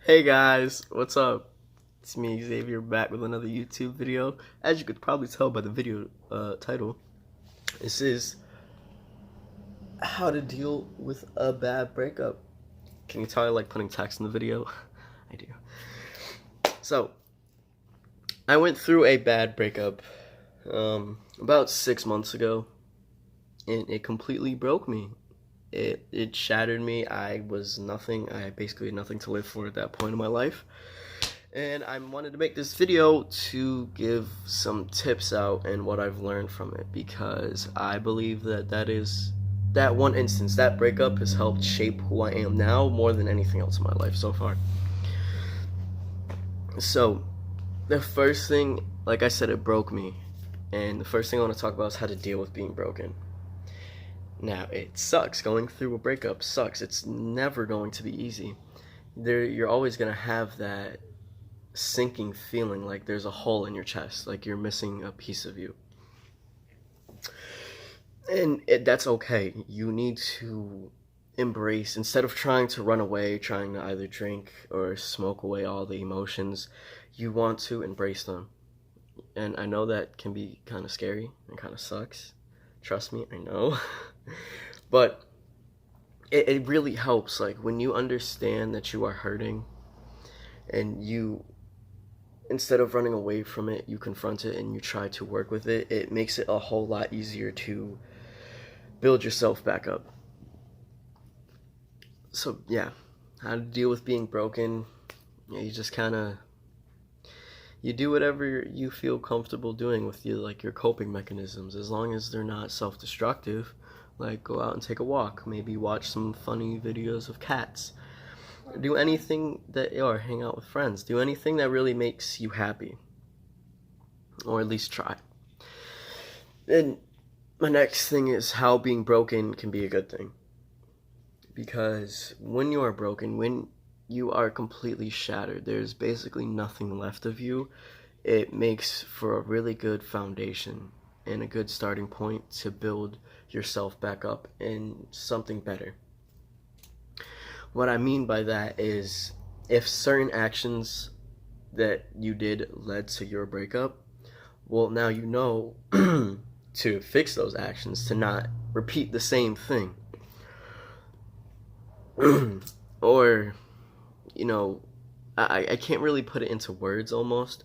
Hey guys, what's up? It's me, Xavier, back with another YouTube video. As you could probably tell by the video title, this is how to deal with a bad breakup. Can you tell I like putting text in the video? I do. So, I went through a bad breakup about 6 months ago, and it completely broke me. It shattered me. I was nothing. I basically had nothing to live for at that point in my life. And I wanted to make this video to give some tips out and what I've learned from it, because I believe that one instance, that breakup, has helped shape who I am now more than anything else in my life so far. So, the first thing, like I said, it broke me. And the first thing I want to talk about is how to deal with being broken. Now, it sucks. Going through a breakup sucks. It's never going to be easy. You're always going to have that sinking feeling like there's a hole in your chest, like you're missing a piece of you. And that's okay. You need to embrace, instead of trying to run away, trying to either drink or smoke away all the emotions, you want to embrace them. And I know that can be kind of scary and kind of sucks. Trust me, I know. But it really helps, like when you understand that you are hurting and you, instead of running away from it, you confront it and you try to work with it. It makes it a whole lot easier to build yourself back up. So yeah, how to deal with being broken. Yeah, you just kind of, you do whatever you feel comfortable doing with your coping mechanisms, as long as they're not self-destructive. Like go out and take a walk, maybe watch some funny videos of cats, do anything or hang out with friends. Do anything that really makes you happy, or at least try. And my next thing is how being broken can be a good thing, because when you are broken, when you are completely shattered, there's basically nothing left of you. It makes for a really good foundation and a good starting point to build yourself back up in something better. What I mean by that is, if certain actions that you did led to your breakup, well, now you know to fix those actions, to not repeat the same thing. Or, I can't really put it into words almost,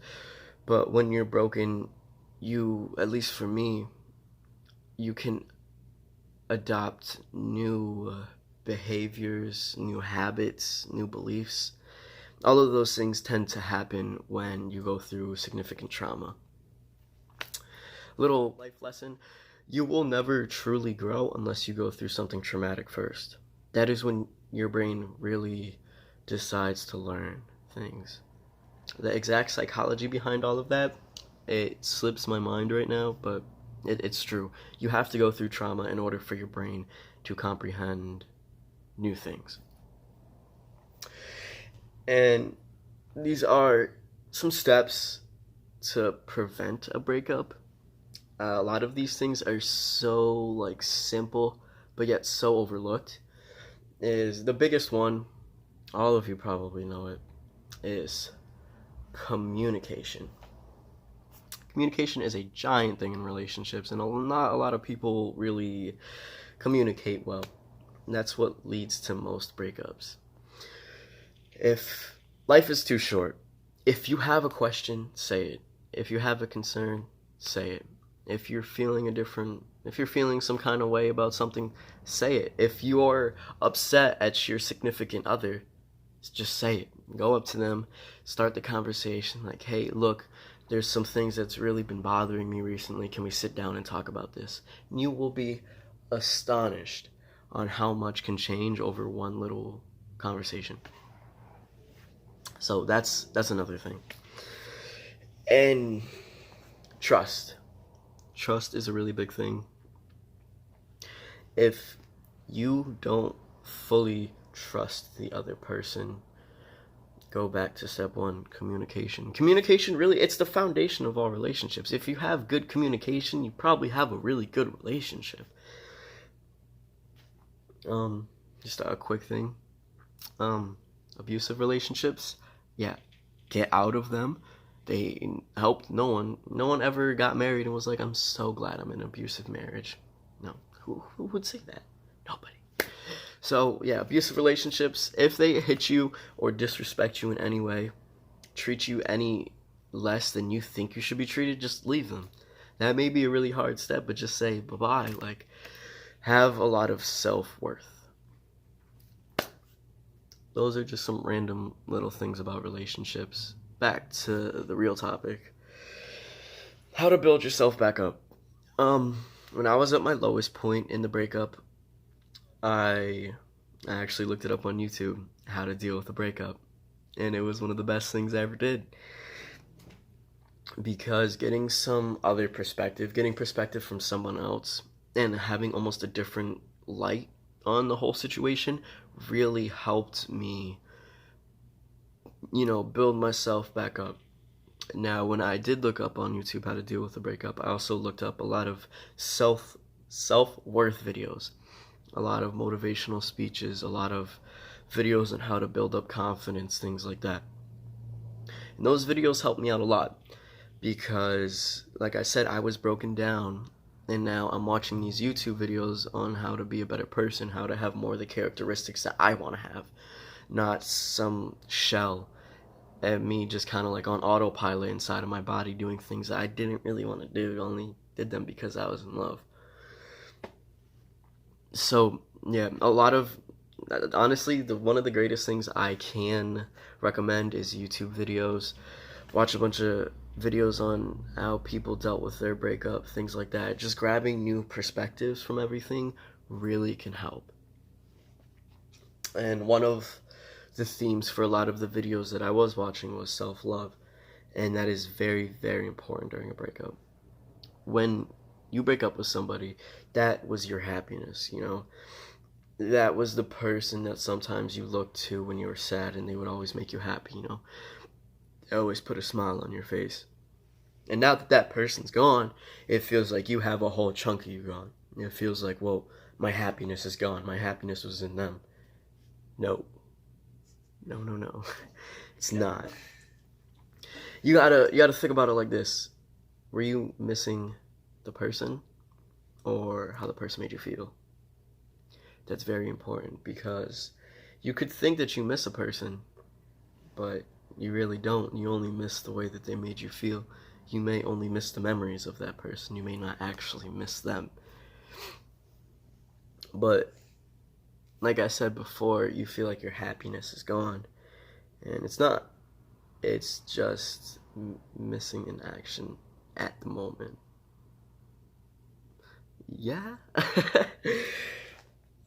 but when you're broken, you, at least for me, you can adopt new behaviors, new habits, new beliefs. All of those things tend to happen when you go through significant trauma. Little life lesson: you will never truly grow unless you go through something traumatic first. That is when your brain really decides to learn things. The exact psychology behind all of that, it slips my mind right now, but it's true. You have to go through trauma in order for your brain to comprehend new things. And these are some steps to prevent a breakup. A lot of these things are so simple, but yet so overlooked. Is the biggest one, all of you probably know it, is communication. Communication is a giant thing in relationships, and not a lot of people really communicate well. And that's what leads to most breakups. If life is too short, if you have a question, say it. If you have a concern, say it. If you're feeling some kind of way about something, say it. If you're upset at your significant other, just say it. Go up to them, start the conversation like, hey, look, there's some things that's really been bothering me recently. Can we sit down and talk about this? And you will be astonished on how much can change over one little conversation. So that's another thing. And trust. Trust is a really big thing. If you don't fully trust the other person, go back to step one: communication. Communication, really, it's the foundation of all relationships. If you have good communication, you probably have a really good relationship. Just a quick thing. abusive relationships, yeah, get out of them. They helped no one. No one ever got married and was like, I'm so glad I'm in an abusive marriage. No. Who would say that? Nobody. So, yeah, abusive relationships, if they hit you or disrespect you in any way, treat you any less than you think you should be treated, just leave them. That may be a really hard step, but just say bye-bye. Like, have a lot of self-worth. Those are just some random little things about relationships. Back to the real topic. How to build yourself back up. When I was at my lowest point in the breakup, I actually looked it up on YouTube, how to deal with a breakup. And it was one of the best things I ever did. Because getting some other perspective, getting perspective from someone else, and having almost a different light on the whole situation really helped me, build myself back up. Now, when I did look up on YouTube how to deal with a breakup, I also looked up a lot of self-worth videos, a lot of motivational speeches, a lot of videos on how to build up confidence, things like that. And those videos helped me out a lot because, like I said, I was broken down, and now I'm watching these YouTube videos on how to be a better person, how to have more of the characteristics that I want to have, not some shell and me just kind of like on autopilot inside of my body doing things that I didn't really want to do, only did them because I was in love. So, yeah, a lot of, honestly, one of the greatest things I can recommend is YouTube videos. Watch a bunch of videos on how people dealt with their breakup, things like that. Just grabbing new perspectives from everything really can help. And one of the themes for a lot of the videos that I was watching was self-love, and that is very, very important during a breakup. When you break up with somebody, that was your happiness, that was the person that sometimes you looked to when you were sad, and they would always make you happy, they always put a smile on your face. And now that that person's gone, it feels like you have a whole chunk of you gone. It feels like, whoa, my happiness is gone. My happiness was in them. No, it's not. You gotta think about it like this. Were you missing the person or how the person made you feel? That's very important, because you could think that you miss a person, but you really don't. You only miss the way that they made you feel. You may only miss the memories of that person. You may not actually miss them. But like I said before, you feel like your happiness is gone, and it's not. It's just missing in action at the moment. Yeah.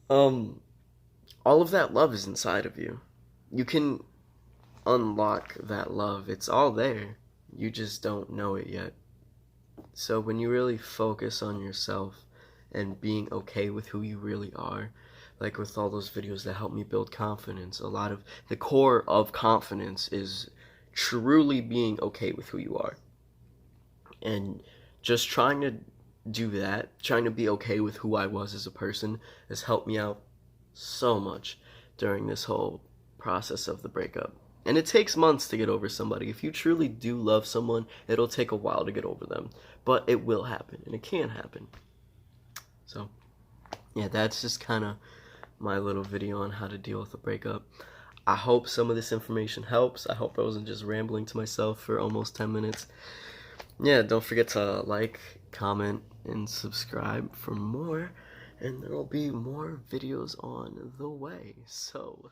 All of that love is inside of you. You can unlock that love. It's all there. You just don't know it yet. So when you really focus on yourself and being okay with who you really are, like with all those videos that help me build confidence, a lot of the core of confidence is truly being okay with who you are. And just trying to do that, trying to be okay with who I was as a person, has helped me out so much during this whole process of the breakup. And it takes months to get over somebody. If you truly do love someone, it'll take a while to get over them. But it will happen, and it can happen. So, yeah, that's just kind of my little video on how to deal with a breakup. I hope some of this information helps. I hope I wasn't just rambling to myself for almost 10 minutes. Yeah, don't forget to like, comment, and subscribe for more. And there will be more videos on the way. So...